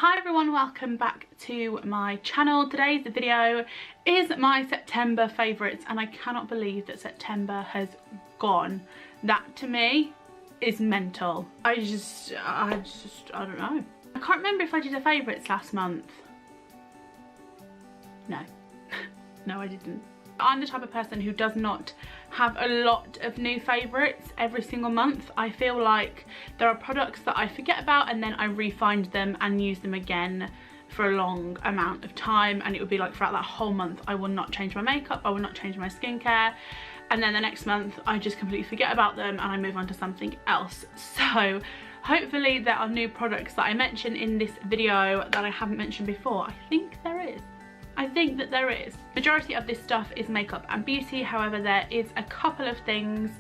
Hi everyone, welcome back to my channel. Today's video is my September favourites and I cannot believe that September has gone. That to me is mental. I don't know. I can't remember if I did a favourites last month. No. No, I didn't. I'm the type of person who does not have a lot of new favourites every single month. I feel like there are products that I forget about and then I re-find them and use them again for a long amount of time, and it would be like throughout that whole month I will not change my makeup, I will not change my skincare, and then the next month I just completely forget about them and I move on to something else. So hopefully there are new products that I mention in this video that I haven't mentioned before. I think there is. I think that there is. Majority of this stuff is makeup and beauty, however there is a couple of things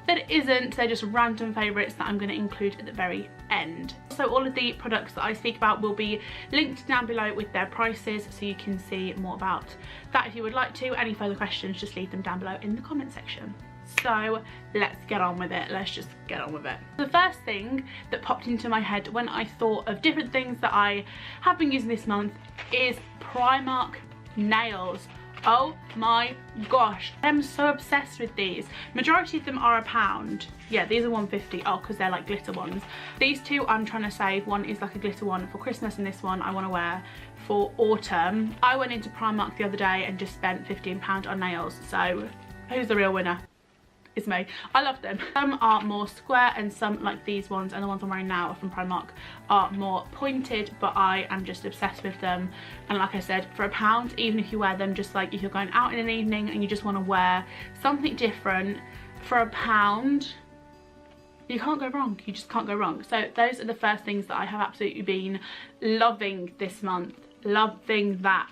that isn't. They're just random favourites that I'm going to include at the very end. So all of the products that I speak about will be linked down below with their prices, so you can see more about that if you would like to. Any further questions, just leave them down below in the comment section. So let's get on with it. Let's just get on with it. The first thing that popped into my head when I thought of different things that I have been using this month is Primark Nails. Oh my gosh, I'm so obsessed with these. Majority of them are £1. Yeah, these are £1.50. Oh, because they're like glitter ones. These two I'm trying to save. One is like a glitter one for Christmas and this one I want to wear for autumn. I went into Primark the other day and just spent £15 on nails. So who's the real winner? It's me. I love them. Some are more square and some, like these ones and the ones I'm wearing now are from Primark, are more pointed, but I am just obsessed with them. And like I said, for £1, even if you wear them just like if you're going out in an evening and you just want to wear something different, for £1 you can't go wrong. You just can't go wrong. So those are the first things that I have absolutely been loving this month. Loving that.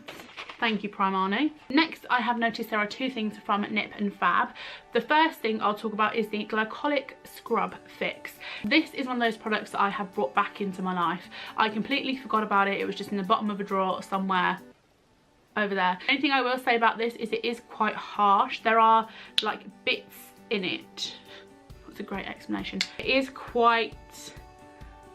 Thank you, Primark. Next, I have noticed there are two things from Nip+Fab. The first thing I'll talk about is the Glycolic Scrub Fix. This is one of those products that I have brought back into my life. I completely forgot about it. It was just in the bottom of a drawer somewhere over there. The only thing I will say about this is it is quite harsh. There are like bits in it. That's a great explanation. It is quite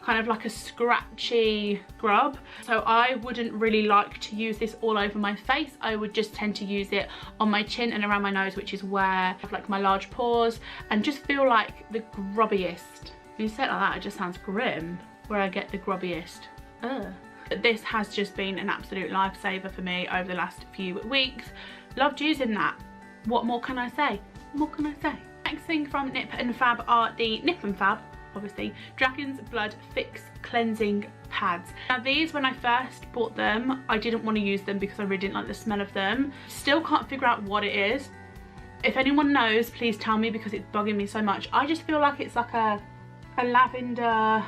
kind of like a scratchy scrub, so I wouldn't really like to use this all over my face. I would just tend to use it on my chin and around my nose, which is where I have like my large pores, and just feel like the grubbiest. When you say it like that, it just sounds grim. Where I get the grubbiest. Ugh. But this has just been an absolute lifesaver for me over the last few weeks. Loved using that. What more can I say? What can I say? Next thing from Nip+Fab are the Nip+Fab, obviously, Dragon's Blood Fix Cleansing Pads. Now these, when I first bought them, I didn't want to use them because I really didn't like the smell of them. Still can't figure out what it is. If anyone knows, please tell me because it's bugging me so much. I just feel like it's like a lavender,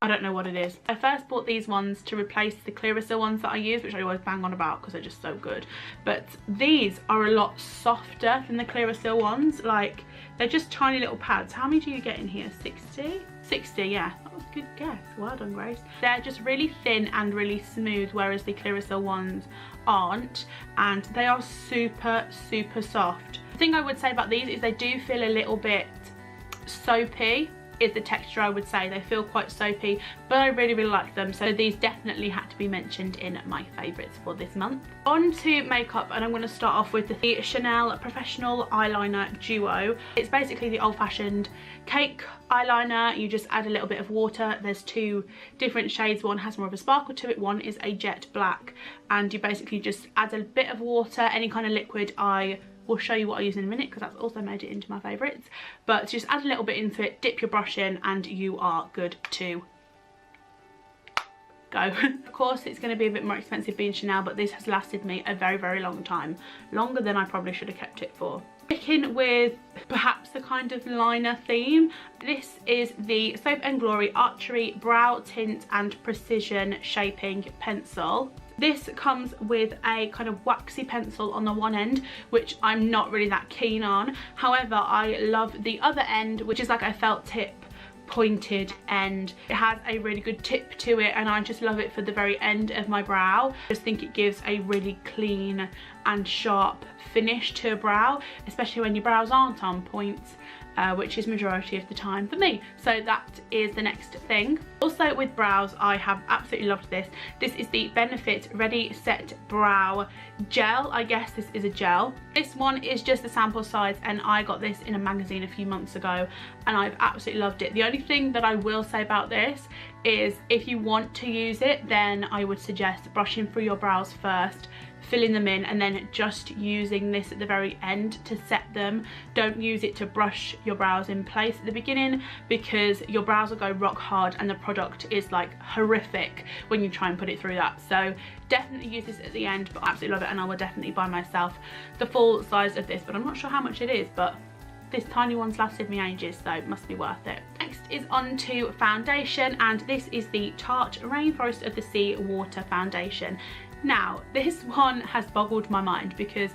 I don't know what it is. I first bought these ones to replace the Clearasil ones that I use, which I always bang on about because they're just so good. But these are a lot softer than the Clearasil ones. Like, they're just tiny little pads. How many do you get in here? 60? 60, yeah. That was a good guess. Well done, Grace. They're just really thin and really smooth, whereas the Clearasil ones aren't. And they are super, super soft. The thing I would say about these is they do feel a little bit soapy. Is the texture, I would say. They feel quite soapy, but I really, really like them. So these definitely had to be mentioned in my favourites for this month. On to makeup, and I'm going to start off with the Chanel Professional Eyeliner Duo. It's basically the old-fashioned cake eyeliner. You just add a little bit of water. There's two different shades. One has more of a sparkle to it, one is a jet black, and you basically just add a bit of water, any kind of liquid. I will show you what I use in a minute because that's also made it into my favourites. But just add a little bit into it, dip your brush in, and you are good to go. Of course, it's going to be a bit more expensive being Chanel, but this has lasted me a very, very long time. Longer than I probably should have kept it for. Sticking with perhaps the kind of liner theme, this is the Soap & Glory Archery Brow Tint and Precision Shaping Pencil. This comes with a kind of waxy pencil on the one end, which I'm not really that keen on. However, I love the other end, which is like a felt tip pointed end. It has a really good tip to it, and I just love it for the very end of my brow. I just think it gives a really clean and sharp finish to a brow, especially when your brows aren't on point. which is majority of the time for me. So that is the next thing. Also with brows, I have absolutely loved this. This is the Benefit Ready Set Brow Gel. I guess this is a gel. This one is just the sample size, and I got this in a magazine a few months ago and I've absolutely loved it. The only thing that I will say about this is if you want to use it, then I would suggest brushing through your brows first, filling them in, and then just using this at the very end to set them. Don't use it to brush your brows in place at the beginning, because your brows will go rock hard and the product is like horrific when you try and put it through that. So definitely use this at the end, but I absolutely love it, and I will definitely buy myself the full size of this, but I'm not sure how much it is, but this tiny one's lasted me ages, so it must be worth it. Next is on to foundation, and this is the Tarte Rainforest of the Sea Water Foundation. Now, this one has boggled my mind because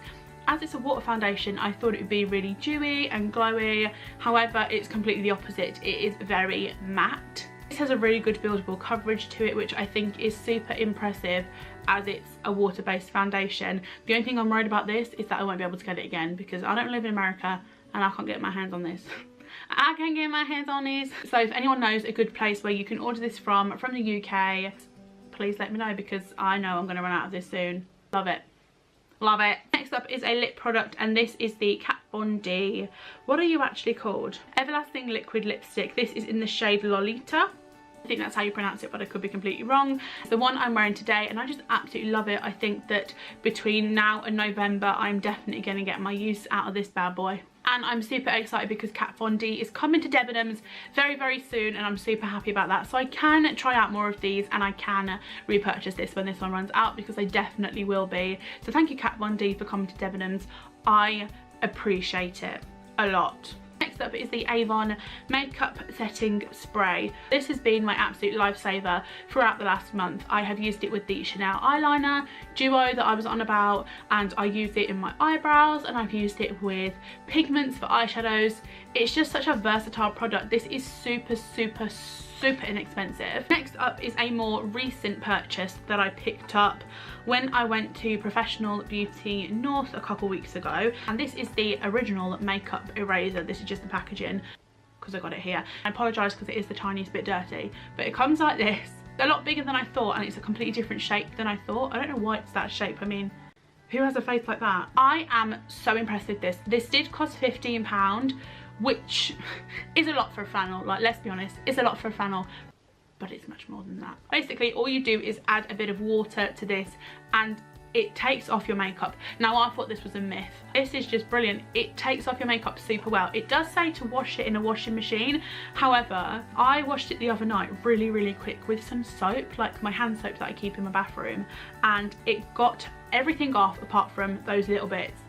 as it's a water foundation, I thought it would be really dewy and glowy. However, it's completely the opposite. It is very matte. This has a really good buildable coverage to it, which I think is super impressive as it's a water-based foundation. The only thing I'm worried about this is that I won't be able to get it again, because I don't live in America and I can't get my hands on this. I can't get my hands on this. So if anyone knows a good place where you can order this from the UK, please let me know, because I know I'm going to run out of this soon. Love it. Love it. Next up is a lip product, and this is the Kat Von D. What are you actually called? Everlasting Liquid Lipstick. This is in the shade Lolita. I think that's how you pronounce it, but I could be completely wrong. It's the one I'm wearing today, and I just absolutely love it. I think that between now and November, I'm definitely going to get my use out of this bad boy. And I'm super excited because Kat Von D is coming to Debenhams very, very soon, and I'm super happy about that. So I can try out more of these, and I can repurchase this when this one runs out, because I definitely will be. So thank you, Kat Von D, for coming to Debenhams. I appreciate it a lot. Next up is the Avon Makeup Setting Spray. This has been my absolute lifesaver throughout the last month. I have used it with the Chanel Eyeliner Duo that I was on about, and I used it in my eyebrows, and I've used it with pigments for eyeshadows. It's just such a versatile product. This is super, super, super inexpensive. Next up is a more recent purchase that I picked up when I went to Professional Beauty North a couple weeks ago, and this is the original makeup eraser. This is just the packaging because I got it here. I apologise because it is the tiniest bit dirty, but it comes like this. It's a lot bigger than I thought, and it's a completely different shape than I thought. I don't know why it's that shape. I mean, who has a face like that? I am so impressed with this. This did cost £15, which is a lot for a flannel. Like, let's be honest, it's a lot for a flannel, but it's much more than that. Basically, all you do is add a bit of water to this, and it takes off your makeup. Now, I thought this was a myth. This is just brilliant. It takes off your makeup super well. It does say to wash it in a washing machine. However, I washed it the other night really, really quick with some soap, like my hand soap that I keep in my bathroom, and it got everything off apart from those little bits.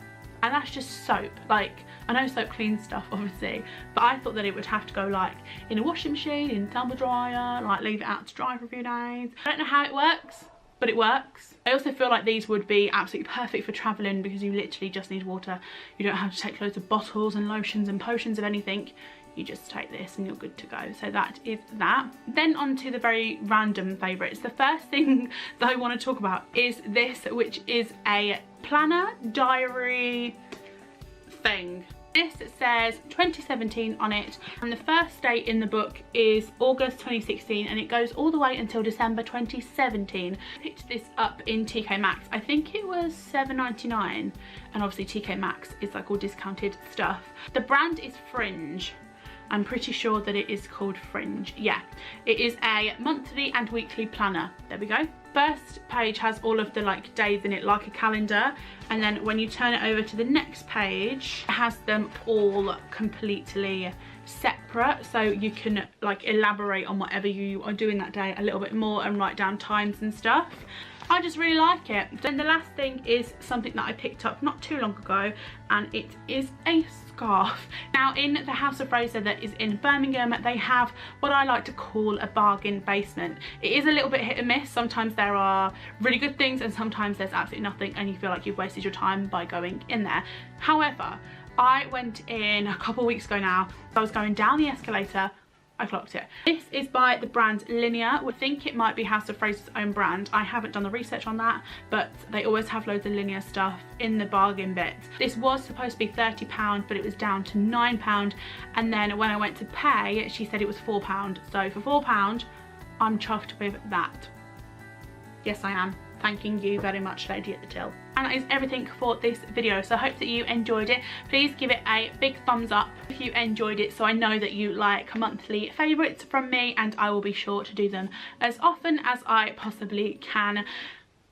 And that's just soap. Like, I know soap cleans stuff, obviously, but I thought that it would have to go like in a washing machine, in a tumble dryer, like leave it out to dry for a few days. I don't know how it works, but it works. I also feel like these would be absolutely perfect for traveling, because you literally just need water. You don't have to take loads of bottles and lotions and potions of anything. You just take this and you're good to go. So that is that. Then on to the very random favourites. The first thing that I want to talk about is this, which is a planner diary thing. This says 2017 on it, and the first date in the book is August 2016, and it goes all the way until December 2017. I picked this up in TK Maxx. I think it was $7.99, and obviously TK Maxx is like all discounted stuff. The brand is Fringe. I'm pretty sure that it is called Fringe. Yeah, it is a monthly and weekly planner. There we go. First page has all of the like days in it, like a calendar, and then when you turn it over to the next page, it has them all completely separate, so you can like elaborate on whatever you are doing that day a little bit more and write down times and stuff. I just really like it. Then the last thing is something that I picked up not too long ago, and it is a scarf. Now, in the House of Fraser that is in Birmingham, they have what I like to call a bargain basement. It is a little bit hit and miss. Sometimes there are really good things and sometimes there's absolutely nothing, and you feel like you've wasted your time by going in there. However, I went in a couple of weeks ago now. I was going down the escalator, I clocked it. This is by the brand Linea. I think it might be House of Fraser's own brand. I haven't done the research on that, but they always have loads of Linea stuff in the bargain bits. This was supposed to be £30, but it was down to £9, and then when I went to pay, she said it was £4. So for £4, I'm chuffed with that. Yes, I am. Thanking you very much, lady at the till. And that is everything for this video, so I hope that you enjoyed it. Please give it a big thumbs up if you enjoyed it, so I know that you like monthly favourites from me, and I will be sure to do them as often as I possibly can,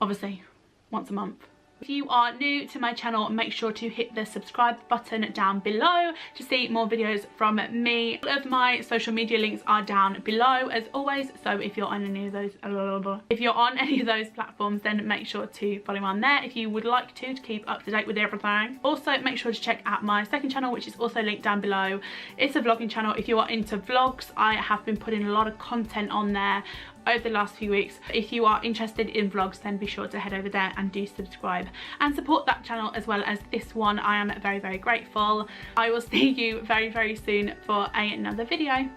obviously once a month. If you are new to my channel, make sure to hit the subscribe button down below to see more videos from me. All of my social media links are down below as always, so if you're on any of those platforms, then make sure to follow me on there if you would like to keep up to date with everything. Also, make sure to check out my second channel, which is also linked down below. It's a vlogging channel. If you are into vlogs, I have been putting a lot of content on there over the last few weeks. If you are interested in vlogs, then be sure to head over there and do subscribe and support that channel as well as this one. I am very, very grateful. I will see you very, very soon for another video.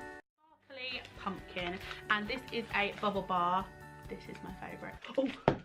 Sparkly pumpkin, and this is a bubble bar. This is my favourite. Oh.